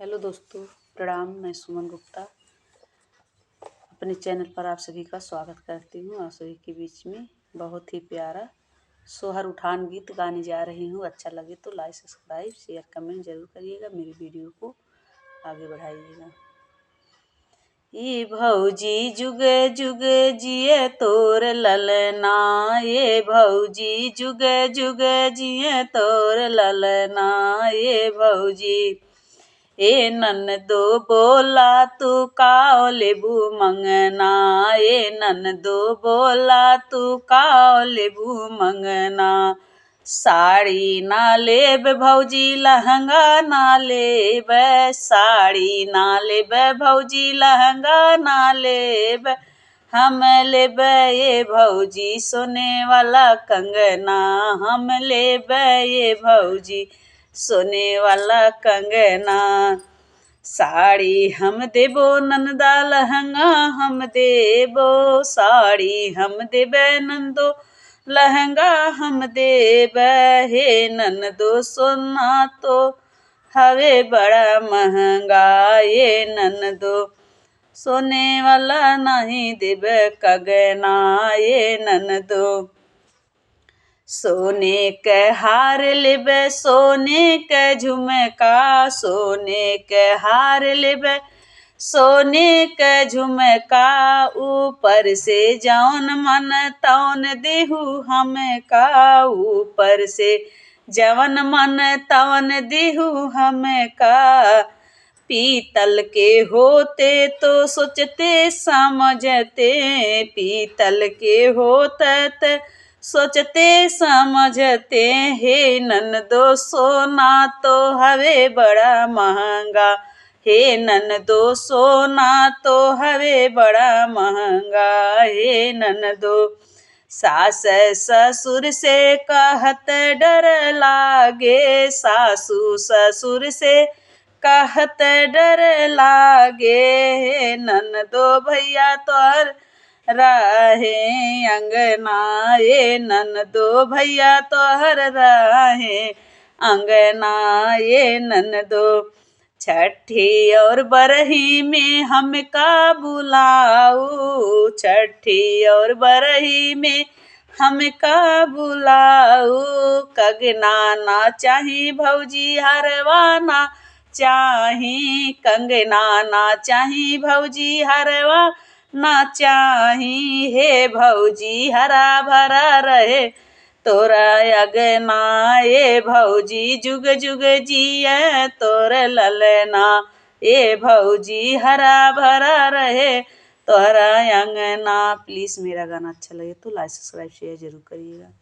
Hello दोस्तों, प्रणाम। मैं सुमन गुप्ता अपने चैनल पर आप सभी का स्वागत करती हूँ। आप सभी के बीच में बहुत ही प्यारा सोहर उठान गीत गाने जा रही हूँ। अच्छा लगे तो लाइक, सब्सक्राइब, शेयर, कमेंट जरूर करिएगा। मेरी वीडियो को आगे बढ़ाइएगा। ये भौजी जुग जुग जिए तोर ललना, ये भौजी जुग जुग जिए तोर ललना, ये भौजी ए ननदो बोला तू काओ लेबू मंगना, ए ननदो बोला तू काओ लेबू मंगना। साड़ी ना लेब भौजी लहंगा ना लेब, साड़ी ना लेब भौजी लहंगा ना लेब, हम लेब ये भौजी सोने वाला कंगना, हम लेब ये भौजी सोने वाला कंगना। साड़ी हम देबो नंदा लहंगा हम देबो, साड़ी हम देबे नंदो लहंगा हम देब, हे नंदो सोना तो हवे बड़ा महंगा, ये नंदो सोने वाला नहीं देबे कंगना, ये नंदो सोने के हार लेबे सोने के झुमका, सोने के हार लेबे सोने के झुमका, ऊपर से जौन मन तौन देहू हमका, ऊपर से जवन मन तवन देहू हमका। पीतल के होते तो सोचते समझते, पीतल के होते सोचते समझते, हे ननदो सोना तो हवे बड़ा महंगा, हे ननदो सोना तो हवे बड़ा महंगा, हे ननदो सास ससुर से कहत डर लागे, सासू ससुर से कहत डर लागे, हे ननदो भैया तोहर राहे अंगना, ये ननदो भैया तोहर राहे अंगना, ये ननदो छठी और बरही में हमका बुलाऊ, छठी और बरही में हमका बुलाऊ। कंगना ना चाही भौजी हरवा ना चाही, कंगना ना चाही भौजी हरवा ना चाही, हे भौजी हरा भरा रहे तोरा अगना, ये भौजी जुग जुग जिए तोर ललना, ये भौजी हरा भरा रहे तोरा अंगना। प्लीज़ मेरा गाना अच्छा लगे तो लाइक, सब्सक्राइब, शेयर जरूर करिएगा।